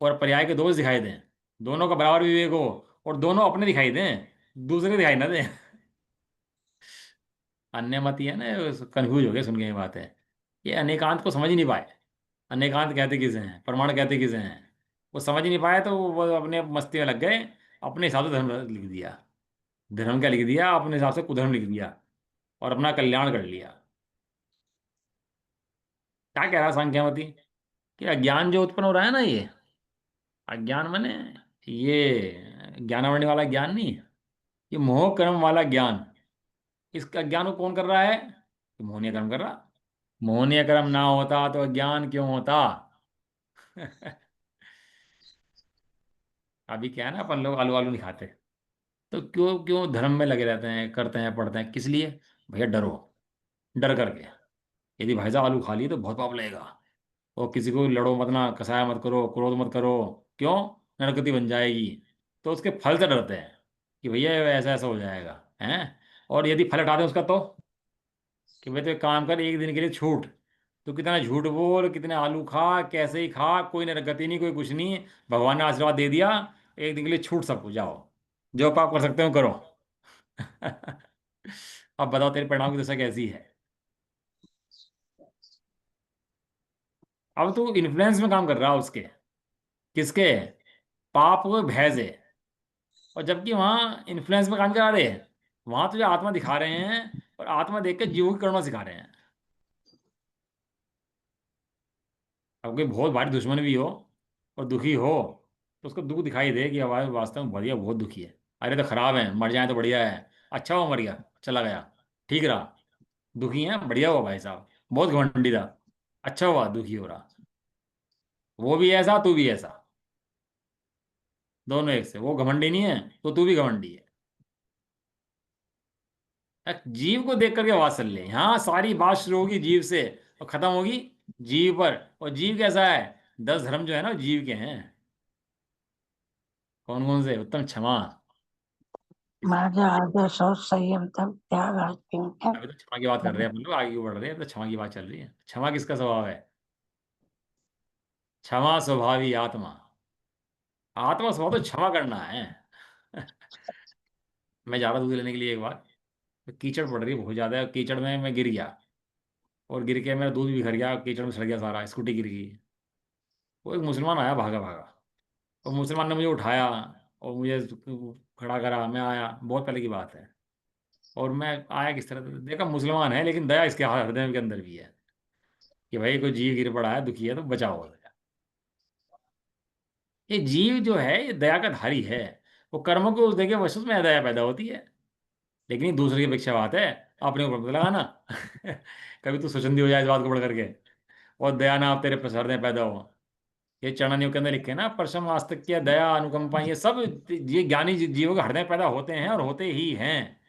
और पर्याय के दोष दिखाई दें। दोनों का बराबर विवेक हो और दोनों अपने दिखाई दें, दूसरे दिखाई ना दें। अन्य मत है ना, कंफ्यूज हो गए सुन के ये बात है। ये अनेकांत को समझ ही नहीं पाए। अनेकांत कहते किसे हैं, प्रमाण कहते किसे हैं? वो समझ ही नहीं पाए तो वो अपने मस्ती में लग गए। अपने हिसाब से धर्म लिख दिया। धर्म क्या लिख दिया? अपने हिसाब से कुधर्म लिख दिया। और अपना कल्याण कर लिया। क्या कह रहा सांख्यमति? कि अज्ञान जो उत्पन्न हो रहा है ना, ये अज्ञान माने ये ज्ञानावरण वाला ज्ञान नहीं। ये मोह कर्म वाला ज्ञान। इसका ज्ञान को कौन कर रहा है? ये मोहनीय कर्म कर रहा। मोहनीय कर्म ना होता तो ज्ञान क्यों होता? अभी क्या है ना, अपन लोग आलू आलू नहीं खाते। तो क्यों क्यों धर्म में लगे रहते हैं, करते हैं पढ़ते हैं, किस लिए? भैया डरो। डर करके। यदि भाई साहब आलू खा लिए तो बहुत पाप लगेगा। और किसी को लड़ो मत ना, कसाया मत करो, क्रोध मत करो। क्यों? नरगति बन जाएगी। तो उसके फल से डरते हैं कि भैया ऐसा ऐसा हो जाएगा। हैं? और यदि फल हटा दें उसका तो, कि भाई तो एक काम कर, एक दिन के लिए छूट। तो कितना झूठ बोल, कितने आलू खा, कैसे ही खा, कोई नरगति नहीं, कोई कुछ नहीं। भगवान ने आशीर्वाद दे दिया। एक दिन के लिए छूट सब कुछ, जाओ जो पाप कर सकते हो करो। अब बताओ तेरे परिणाम की दशा कैसी है? अब तू इन्फ्लुएंस में काम कर रहा है उसके। किसके? पाप को भय से। और जबकि वहां इन्फ्लुएंस में काम करा रहे हैं। वहां तुझे आत्मा दिखा रहे हैं, और आत्मा देख के जीवों की करुणा सिखा रहे हैं। अब कोई बहुत भारी दुश्मन भी हो और दुखी हो, तो उसको दुख दिखाई दे कि हमारे वास्तव में बढ़िया बहुत दुखी है। अरे तो खराब है, मर जाए तो बढ़िया है। अच्छा हुआ मर गया, चला गया, ठीक रहा। दुखी है, बढ़िया हुआ भाई साहब, बहुत घमंडी था, अच्छा हुआ दुखी हो रहा। वो भी ऐसा, तू भी ऐसा, दोनों एक से। वो घमंडी नहीं है तो तू भी घमंडी है। जीव को देख करके बात चल ले, हाँ सारी बात शुरू होगी जीव से और खत्म होगी जीव पर। और जीव कैसा है? 10 धर्म जो है ना जीव के हैं। कौन कौन से? उत्तम क्षमा। माझा आदर शौच संयम तप त्याग आत्म अभी तो क्षमा की बात कर रहे हैं अपन लोग, आगे क्यों बढ़ रहे हैं? अभी तो क्षमा की बात चल रही है। क्षमा किसका स्वभाव है? क्षमा स्वभावी आत्मा। आत्मा स्वभाव तो क्षमा करना है। मैं जा रहा दूध लेने के लिए एक बार, तो कीचड़ पड़ रही है बहुत ज्यादा, कीचड़ में मैं गिर गया, और गिर के मेरा दूध भी बिखर गया, कीचड़ में सड़ गया सारा, स्कूटी गिर गई। वो एक मुसलमान आया भागा भागा, और मुसलमान ने मुझे उठाया और मुझे खड़ा करा। मैं आया, बहुत पहले की बात है। और मैं आया किस तरह, देखा मुसलमान है लेकिन दया इसके हृदय के अंदर भी है, कि भाई कोई जीव गिर पड़ा है, दुखी है, तो बचाओ। ये जीव जो है ये दया का धारी है। वो कर्मों को देखे वश में दया पैदा होती है। लेकिन ये दूसरे की अपेक्षा बात है, अपने ऊपर मत लगाना। कभी तू स्वच्छंदी हो जाए इस बात को बढ़ करके, और दया ना आप तेरे हृदय में पैदा हो। ये चरणनियों के अंदर लिखे हैं ना, परसम वास्तक्य दया अनुकंपा, ये सब ये ज्ञानी जीवों के हृदय में पैदा होते हैं और होते ही हैं।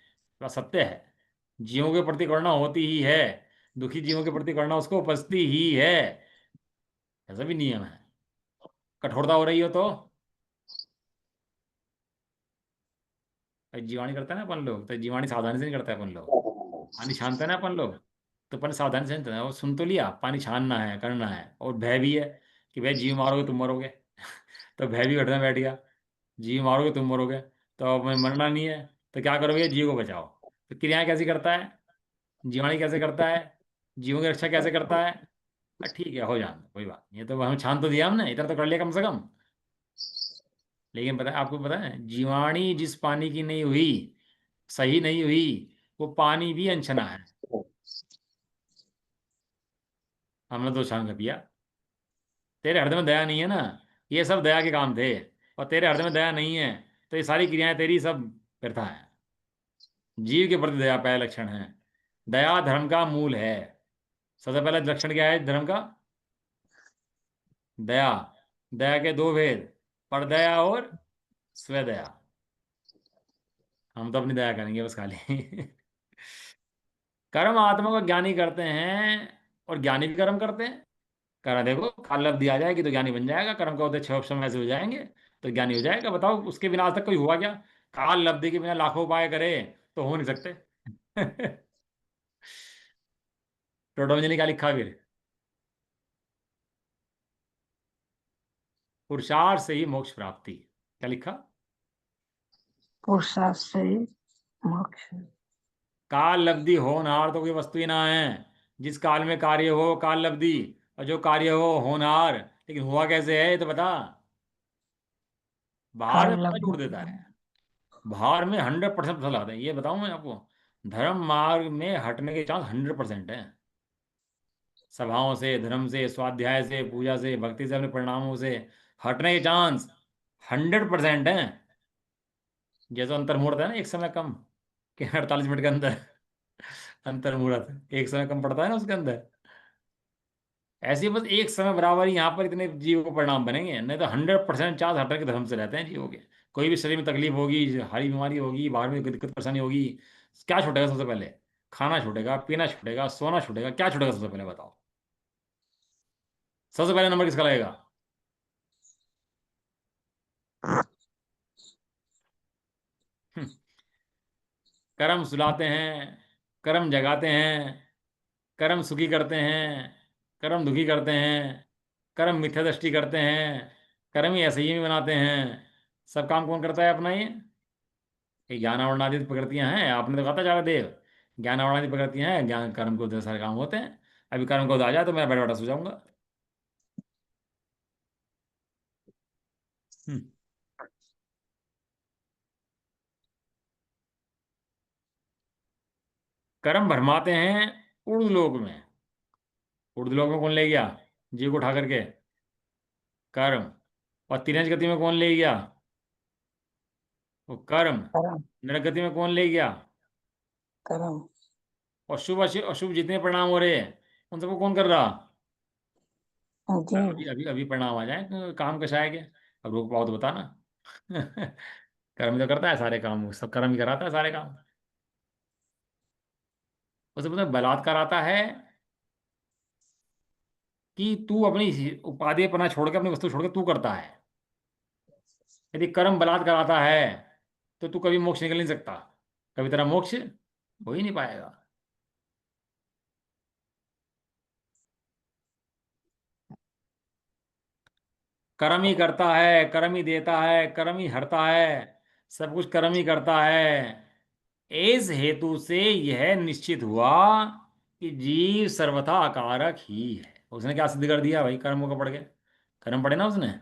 तो सत्य है, जीवों के प्रति करुणा होती ही है, दुखी जीवों के प्रति करुणा उसको उपजती ही है। ऐसा भी नियम है। कठोरता हो रही हो तो भाई, जीवाणी करता है ना अपन लोग, तो जीवाणी सावधानी से नहीं करता है अपन लोग। पानी छानते हैं ना अपन लोग, तो अपन सावधानी से नहीं करते हैं। वो सुन तो लिया, पानी छानना है, करना है, और भय भी है कि भाई जीव मारोगे तुम मरोगे। तो भय भी घटना बैठ गया, जीव मारोगे तुम मरोगे। तो अब मैं मरना नहीं है, तो क्या करोगे? जीव को बचाओ। तो क्रियाएं कैसी करता है? जीवाणी कैसे करता है? जीवों की रक्षा कैसे करता है? ठीक है, हो जाना कोई बात नहीं, ये तो हम छान तो दिया हमने, इतना तो कर लिया कम से कम। लेकिन पता है आपको, पता है जीवाणी जिस पानी की नहीं हुई, सही नहीं हुई, वो पानी भी अनछना है। हमने तो छान कर पिया। तेरे हृदय में दया नहीं है ना, ये सब दया के काम थे। और तेरे हृदय में दया नहीं है, तो ये सारी क्रियाएं तेरी सब व्यर्था है। जीव के प्रति दया पहला लक्षण है। दया धर्म का मूल है। सबसे पहला लक्षण क्या है धर्म का? दया। दया के दो भेद, परदया और स्वदया। हम तो अपनी दया करेंगे बस खाली। कर्म आत्मा को ज्ञानी करते हैं, और ज्ञानी भी कर्म करते हैं। करा देखो, काल लब्धि आ जाएगी तो ज्ञानी बन जाएगा, कर्म का उदय 6 समय से हो जाएंगे तो ज्ञानी हो जाएगा। बताओ उसके बिना आज तक कोई हुआ क्या? काल लब्धि के बिना लाखों उपाय करे तो हो नहीं सकते। टोटोमजन ने क्या लिखा फिर? पुरुषार्थ से ही मोक्ष प्राप्ति। क्या लिखा? पुरुषार्थ से ही मोक्ष। काल लब्धि होनहार तो कोई वस्तु ही ना है। जिस काल में कार्य हो काल लब्धि, और जो कार्य हो होनहार। लेकिन हुआ कैसे है ये तो बता। बाहर काल में पता लब्ध जोड़ देता है, बाहर में 100% फसल आता है, ये बताऊं मैं आपको। धर्म मार्ग में हटने के चांस 100% है। सभाओं से, धर्म से, स्वाध्याय से, पूजा से, भक्ति से, अपने परिणामों से हटने के चांस 100% है। जैसे अंतर्मुहूर्त है ना, एक समय कम के 48 मिनट के अंदर। अंतर्मुहूर्त एक समय कम पड़ता है ना उसके अंदर। ऐसे ही बस एक समय बराबर ही यहाँ पर इतने जीवों को परिणाम बनेंगे, नहीं तो 100% चांस हटने के धर्म से रहते हैं जीवों के। कोई भी शरीर में तकलीफ होगी, हारी बीमारी होगी, बाहर में कोई दिक्कत परेशानी होगी, क्या छूटेगा सबसे पहले? खाना छूटेगा, पीना छूटेगा, सोना छूटेगा, क्या छूटेगा सबसे पहले बताओ? सबसे पहले नंबर किसका लगेगा? हम्म, कर्म सुलाते हैं, कर्म जगाते हैं, कर्म सुखी करते हैं, कर्म दुखी करते हैं, कर्म मिथ्या दृष्टि करते हैं, कर्म ही असंयमी बनाते हैं। सब काम कौन करता है अपना ये? ज्ञान आवरणादि प्रकृतियां हैं, आपने तो कहा था ज्यादा देव। ज्ञान आवरणादि प्रकृतियां हैं, ज्ञान कर्म को सारे काम होते हैं। अभी कर्म को आ जाए तो मैं बैठा बैठा सो जाऊंगा। हम्म, कर्म भरमाते हैं उर्द लोक में। उर्द लोक में कौन ले गया जीव को उठा करके? कर्म। और तिरंज गति में कौन ले गया? वो कर्म। कर्म। नरक गति में कौन ले गया? कर्म। और शुभ अशुभ अशुभ जितने परिणाम हो रहे हैं उन सबको कौन कर रहा? जीव। अभी अभी अभी परिणाम आ जाए काम कसा है क्या? अब रोक पाओ तो बताना। कर्म तो करता है सारे काम, सब कर्म ही कराता है सारे काम। उसे मतलब बलात्कार आता है कि तू अपनी उपाधि अपना छोड़ के, अपनी वस्तु छोड़ के तू करता है। यदि कर्म बलात्कार आता है तो तू कभी मोक्ष निकल नहीं सकता। कभी तेरा मोक्ष हो ही नहीं पाएगा। कर्म ही करता है, कर्म ही देता है, कर्म ही हरता है। सब कुछ कर्म ही करता है। इस हेतु से यह निश्चित हुआ कि जीव सर्वथा अकारक ही है। उसने क्या सिद्ध कर दिया भाई कर्मों का पढ़ के? कर्म पढ़े ना उसने।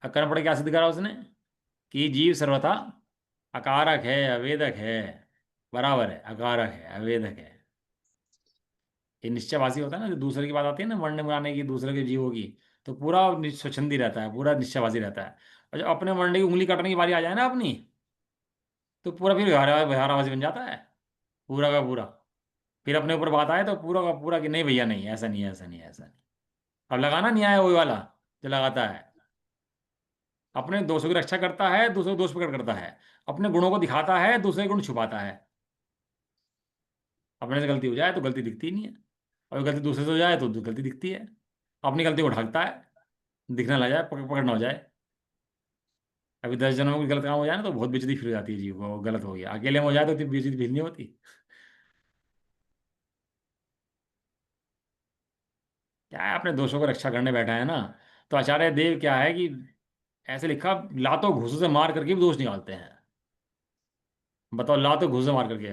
अकर्म पढ़ के क्या सिद्ध करा उसने? कि जीव सर्वथा अकारक है, अवेदक है। बराबर है, अकारक है, अवेदक है। ये निश्चयवासी होता है ना, जो दूसरे की बात आती है ना, मरने मराने की, दूसरे के जीवों की, तो पूरा स्वच्छंदी रहता है, पूरा निश्चयवासी रहता है। और जब अपने मरने की उंगली काटने की बारी आ जाए ना अपनी, तो पूरा फिर विहारावासी बन जाता है, पूरा का पूरा। फिर अपने ऊपर बात आए तो पूरा का पूरा कि नहीं भैया नहीं, ऐसा नहीं है, ऐसा नहीं है, ऐसा नहीं। अब लगाना नहीं आया वही वाला जो लगाता है। अपने दोषों की रक्षा करता है, दूसरों को दोष प्रकट करता है। अपने गुणों को दिखाता है, दूसरे गुण छुपाता है। अपने से गलती हो जाए तो गलती दिखती नहीं है, और गलती दूसरे से हो जाए तो गलती दिखती है। अपनी गलती को ढकता है, दिखना लग जाए, पकड़ ना हो जाए। अभी 10 जनों में कोई गलत काम हो जाए ना तो बहुत बेइज्जती फिर हो जाती है जी, वो गलत हो गया। अकेले में हो जाए तो इतनी बेइज्जती फील नहीं होती। क्या है, अपने दोषों को रक्षा करने बैठा है ना। तो आचार्य देव क्या है कि ऐसे लिखा, लातों घूसों से मार करके भी दोष निकालते हैं। बताओ, लातों घूसों से मार करके,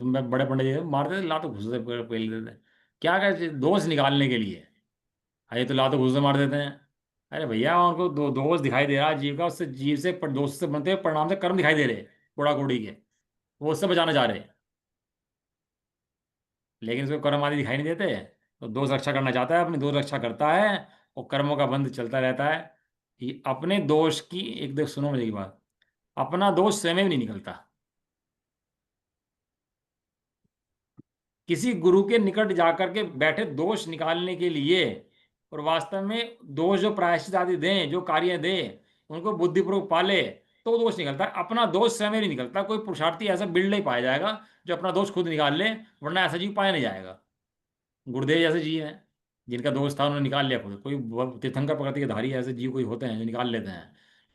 मैं बड़े पंडित जी मारते थे, लातों घूसों से पेल देते हैं। क्या कहते, दोष निकालने के लिए। अरे तो लातों घूसों से मार देते हैं। अरे भैया उनको दोष दिखाई दे रहा है जीव का, उससे जीव से दोष से बनते हुए परिणाम से कर्म दिखाई दे रहे, कूड़ा कूड़ी के। वो उससे बचाना चाह रहे हैं, लेकिन उसको कर्म आदि दिखाई नहीं देते। तो दोष रक्षा करना चाहता है, अपनी दोष रक्षा करता है, और कर्मों का बंध चलता रहता है। ये अपने दोष की, एक देख सुनो मेरी बात, अपना दोष स्वयं भी नहीं निकलता। किसी गुरु के निकट जाकर के बैठे दोष निकालने के लिए, और वास्तव में दोष जो प्रायश्चित आदि दें, जो कार्य दें, उनको बुद्धिपूर्वक पाले, तो दोष निकलता है। अपना दोष स्वयं नहीं निकलता। कोई पुरुषार्थी ऐसा बिल्ड नहीं पाया जाएगा जो अपना दोष खुद निकाल ले, वरना ऐसा जीव पाया नहीं जाएगा। गुरुदेव जैसे जीव हैं, जिनका दोष था उन्होंने निकाल लिया खुद। कोई तीर्थंकर प्रकृति के धारी ऐसे जीव कोई होते हैं जो निकाल लेते हैं।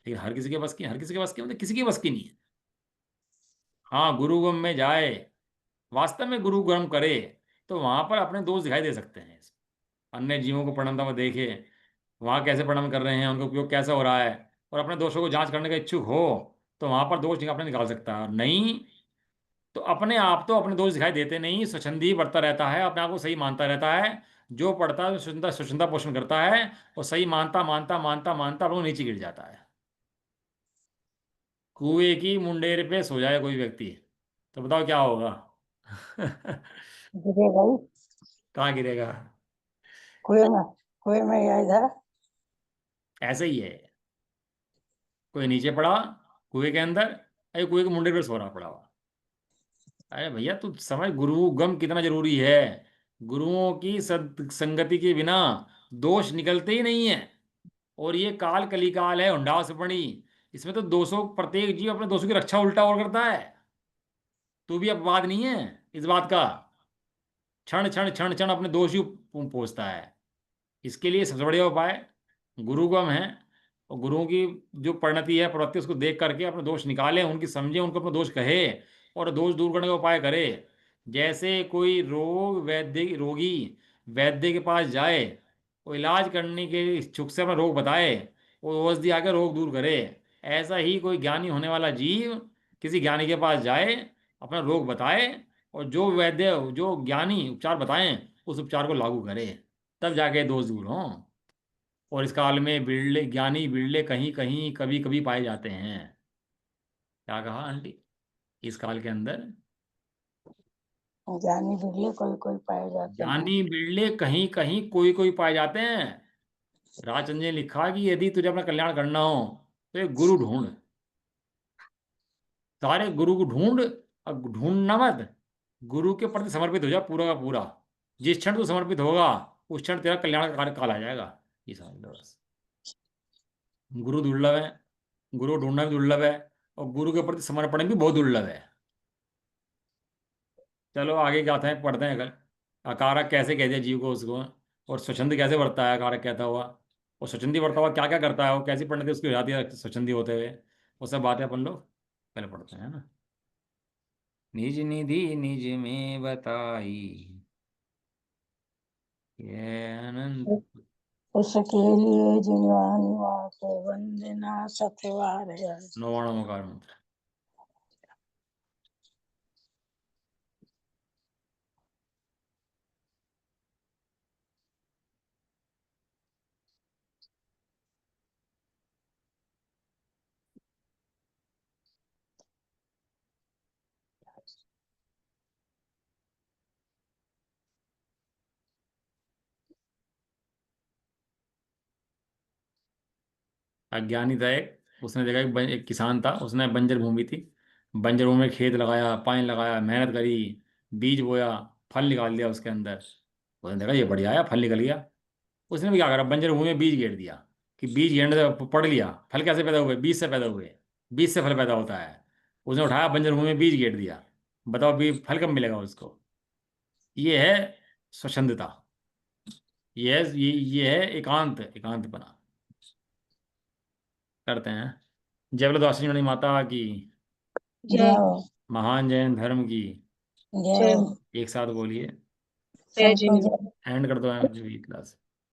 लेकिन हर किसी के बस की, हर किसी के बस की मतलब किसी के बस की नहीं है। हाँ, गुरुगम में जाए, वास्तव में गुरु गर्म करे, तो वहां पर अपने दोष दिखाई दे सकते हैं। अन्य जीवों को परिणमता में देखे, वहां कैसे परिणाम कर रहे हैं, उनका उपयोग कैसा हो रहा है, और अपने दोषों को जांच करने का इच्छुक हो, तो वहां पर दोष अपने निकाल सकता है। और नहीं तो अपने आप तो अपने दोष दिखाई देते नहीं, स्वच्छंदी बढ़ता रहता है, अपने आप को सही मानता रहता है। जो पढ़ता है स्वच्छंदा स्वच्छंदा पोषण करता है, और सही मानता मानता मानता मानता अपने नीचे गिर जाता है। कुएं की मुंडेर पे सो जाए कोई व्यक्ति, तो बताओ क्या होगा? गिरे गई। कहाँ गिरेगा? कुएं में। कुएं में या इधर। ऐसे ही है। कोई नीचे पड़ा कुएं के अंदर, अरे कुएं के मुंडे पे सो रहा पड़ा हुआ। अरे भैया तू समझ गुरु गम कितना जरूरी है। गुरुओं की संगति के बिना दोष निकलते ही नहीं है। और ये काल कलिकाल है, हुंडास पड़ी। इसमें तो 200 प्रत्येक जीव अपने दोषों की रक्षा उल्टा और करता है। तू भी अपवाद नहीं है इस बात का। क्षण क्षण क्षण क्षण अपने दोष ही पोसता है। इसके लिए सबसे बढ़िया उपाय गुरुगम है। और गुरुओं की जो परिणति है, प्रवृत्ति, उसको देख करके अपने दोष निकाले, उनकी समझे, उनको अपना दोष कहे, और दोष दूर करने का उपाय करे। जैसे कोई रोगी वैद्य के पास जाए, वो इलाज करने के इच्छुक से अपना रोग बताए, वो औषधि आकर रोग दूर करे। ऐसा ही कोई ज्ञानी होने वाला जीव किसी ज्ञानी के पास जाए, अपना रोग बताए, और जो वैद्य, जो ज्ञानी उपचार बताएं, उस उपचार को लागू करे, तब जाके दोष दूर हों। और इस काल में बिरले ज्ञानी, बिरले कहीं कहीं कभी कभी पाए जाते हैं। क्या कहा आंटी? इस काल के अंदर ज्ञानी बिरले कोई कोई पाए जाते हैं। ज्ञानी बिरले कहीं कहीं कोई कोई पाए जाते हैं। राजचंद्र ने लिखा कि यदि तुझे अपना कल्याण करना हो तो एक गुरु ढूंढ। सारे गुरु को ढूंढ। अब ढूंढना मत, गुरु के प्रति समर्पित हो जा पूरा का पूरा। जिस क्षण तू समर्पित होगा उस क्षण तेरा कल्याण का कार्य काल आ जाएगा। ये समझ लो बस। गुरु दुर्लभ है, गुरु ढूंढना भी दुर्लभ है, और गुरु के प्रति समर्पण भी बहुत दुर्लभ है। चलो आगे क्या था पढ़ते हैं कल। अकारक कैसे कह दिया जीव को उसको, और स्वच्छंद कैसे बढ़ता है अकारक कहता हुआ, और स्वच्छंदी बढ़ता हुआ क्या क्या करता है, वो कैसी परिणति उसकी हो जाती है स्वच्छंदी होते हुए। वो सब बातें अपन लोग पहले पढ़ते हैं ना। निज निधि निज में बताई, ये अनंत। उसके लिए जिनवानी को वंदना सतवार है। नवाणोकार मंत्र। अज्ञानी था एक, उसने देखा एक किसान था, उसने बंजर भूमि थी, बंजर भूमि में खेत लगाया, पानी लगाया, मेहनत करी, बीज बोया, फल निकाल दिया उसके अंदर। उसने देखा ये बढ़िया आया, फल निकल गया। उसने भी क्या करा, बंजर भूमि में बीज गेर दिया, कि बीज गेरने से पढ़ लिया फल कैसे पैदा हुए, बीज से पैदा हुए, बीज से फल पैदा होता है। उसने उठाया बंजर भूमि में बीज गेर दिया, बताओ बीज फल कब मिलेगा उसको। ये है स्वच्छंदता। ये है एकांत, एकांतपना। करते हैं। जय बोलो दासी मणि माता की, जय महान जैन धर्म की। जय जय एक साथ बोलिए। जय सबको जिनेन्द्र। जय। एंड कर दो, क्लास।